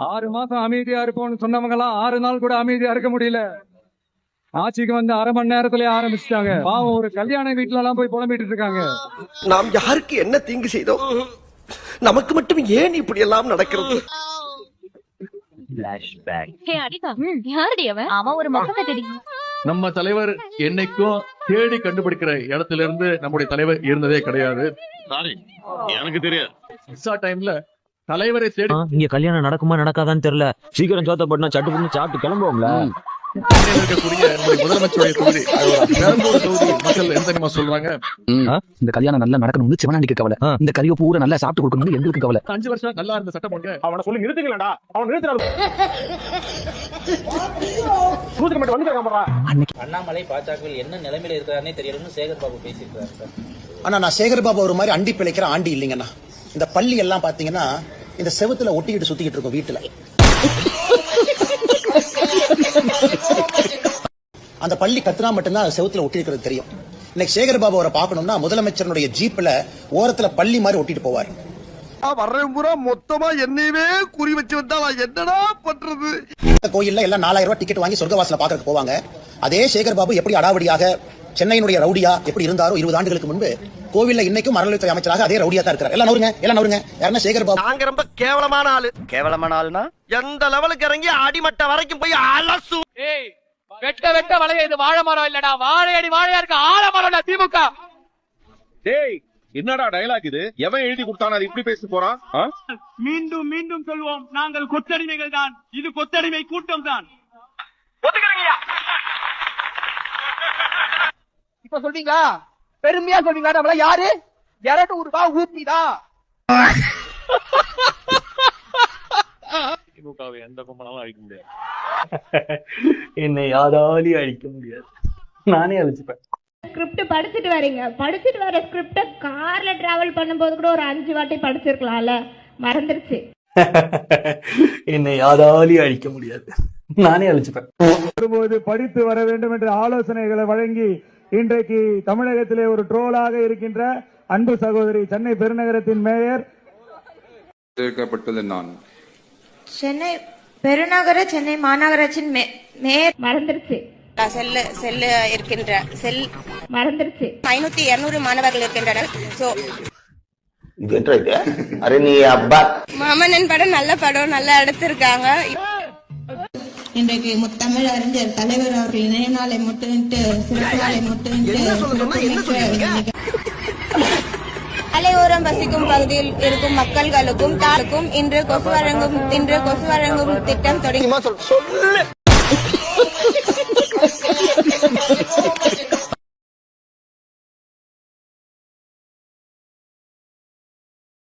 6 மாசம் அமைதியா இருப்போம்னு சொன்னவங்க எல்லாம் 6 நாள் கூட அமைதியா இருக்க முடியல. ஆட்சிக்கு வந்து 1/2 மணி நேரத்திலேயே ஆரம்பிச்சுட்டாங்க. பாவம் ஒரு கல்யாண வீட்டுல எல்லாம் போய் புலம்பிட்டு இருக்காங்க. நாம் யாருக்கு என்ன தீங்கு செய்தோம்? நமக்கு மட்டும் ஏன் இப்படி எல்லாம் நடக்கிறது? நம்ம தலைவர் என்னைக்கும் தேடி கண்டுபிடிக்கிற இடத்துல இருந்து நம்முடைய தலைவர் இருந்ததே கிடையாது. எனக்கு தெரியாது. டைம்ல தலைவரை தேடி இங்க கல்யாணம் நடக்குமா நடக்காதான்னு தெரியல. சீக்கிரம் சோத்த போட்டுனா சட்டு பண்ணி சாப்பிட்டு கிளம்புவோம்ல. இருக்கக்கூடிய முதலமைச்சருடைய தொகுதி பெரம்பூர் தொகுதி மக்கள் என்ன தெரியுமா சொல்றாங்க? இந்த கல்யாணம் நல்லா நடக்கணும்னு சிவனாண்டிக்கு கவலை. இந்த கறியை பூரா நல்லா சாப்பிட்டு கொடுக்கணும்னு எங்களுக்கு கவலை. 5 வருஷம் நல்லா இருந்த சட்டம் போங்க. அவனை சொல்லி நிறுத்துங்களா? அவன் நிறுத்துறாரு. அண்ணாமலை பாஜகவில் என்ன நிலைமையில இருக்கிறானே தெரியலன்னு சேகர் பாபு பேசியிருக்காரு சார். ஆனா நான் சேகர் பாபு ஒரு மாதிரி அண்டி பிழைக்கிற ஆண்டி இல்லைங்கண்ணா. இந்த பள்ளி எல்லாம் பாத்தீங்கன்னா இந்த செவத்துல ஒட்டிக்கிட்டு சுத்திக்கிட்டு இருக்கும் வீட்டுல. அந்த பள்ளி கத்துனா மட்டும்தான் செவத்துல ஒட்டி இருக்கிறது தெரியும். இன்னைக்கு சேகர் பாபு அவரை பார்க்கணும்னா முதலமைச்சருடைய ஜீப்ல ஓரத்துல பள்ளி மாதிரி ஒட்டிட்டு போவார். வர்றேன் பூரா மொத்தமா என்னையவே குறி வச்சு வந்தா நான் என்னடா பண்றது? கோயில்ல எல்லாம் 4000 ரூபாய் டிக்கெட் வாங்கி சொர்க்கவாசல பாக்குறதுக்கு போவாங்க. அதே சேகர் பாபு எப்படி அடாவடியாக சென்னையினுடைய ரவுடியா எப்படி இருந்தாரோ 20 ஆண்டுகளுக்கு முன்பு கோவில்ல இன்னைக்கும் அறநிலையத்துறை அமைச்சராக அதே ரவுடியா தான் இருக்கிறார். எல்லாம் நவருங்க யாருன்னா சேகர் பாபு. நாங்க ரொம்ப கேவலமான ஆளு. கேவலமான ஆளுனா எந்த லெவலுக்கு இறங்கி அடிமட்ட வரைக்கும் போய் அலசு. வெட்ட வளைய இது வாழை மரம் இல்லடா, வாழையடி வாழையா இருக்க ஆலமரம் திமுக. டேய் என்னடா டயலாக் இது? எவன் எழுதி கொடுத்தானே அது இப்படி பேசி போறான்? மீண்டும் மீண்டும் சொல்வோம், நாங்கள் கொத்தடிமைகள் தான். இது கொத்தடிமை கூட்டம் தான். இப்ப சொல்றீங்களா? பெருமையா சொல்றீங்களா? நம்மள யாரு 200 ரூபாய் ஊத்திதான் திமுகவை எந்த கும்பலாலும் அழிக்க முடியாது. என்னை யாராலையும் அழிக்க முடியாது. நானே அழிச்சுப்பேன். ஸ்கிரிப்ட் படிச்சுட்டு வரீங்க, படிச்சுட்டு வர ஸ்கிரிப்ட கார்ல டிராவல் பண்ணும்போது கூட ஒரு 5 வாட்டி படிச்சிருக்கலாம்ல, மறந்துருச்சு. என்னை யாராலையும் அழிக்க முடியாது. நானே அழிச்சுப்பேன். வரும்போது படித்து வர வேண்டும் என்ற ஆலோசனைகளை வழங்கி இன்றைக்கு தமிழகத்திலே ஒரு ட்ரோலாக இருக்கின்ற அன்பு சகோதரி சென்னை பெருநகரத்தின் மேயர் நான் சென்னை பெருநகர சென்னை மாநகராட்சியின் மேயர் மறந்துருச்சு. செல் இருக்கின்ற செல் மறந்துருச்சு. 500 200 மாணவர்கள் இருக்கின்றனர். மாமன்னன் படம் நல்ல படம், நல்லா எடுத்திருக்காங்க. இன்றைக்கு முத்தமிழ் அறிஞர் தலைவர் அவர்கள் இணைய நாளை முன்னிட்டு சிறப்பு நாளை முன்னிட்டு அலையோரம் வசிக்கும் பகுதியில் இருக்கும் மக்கள்களுக்கும் தாருக்கும் இன்று கொசு வழங்கும் திட்டம் தொடங்கி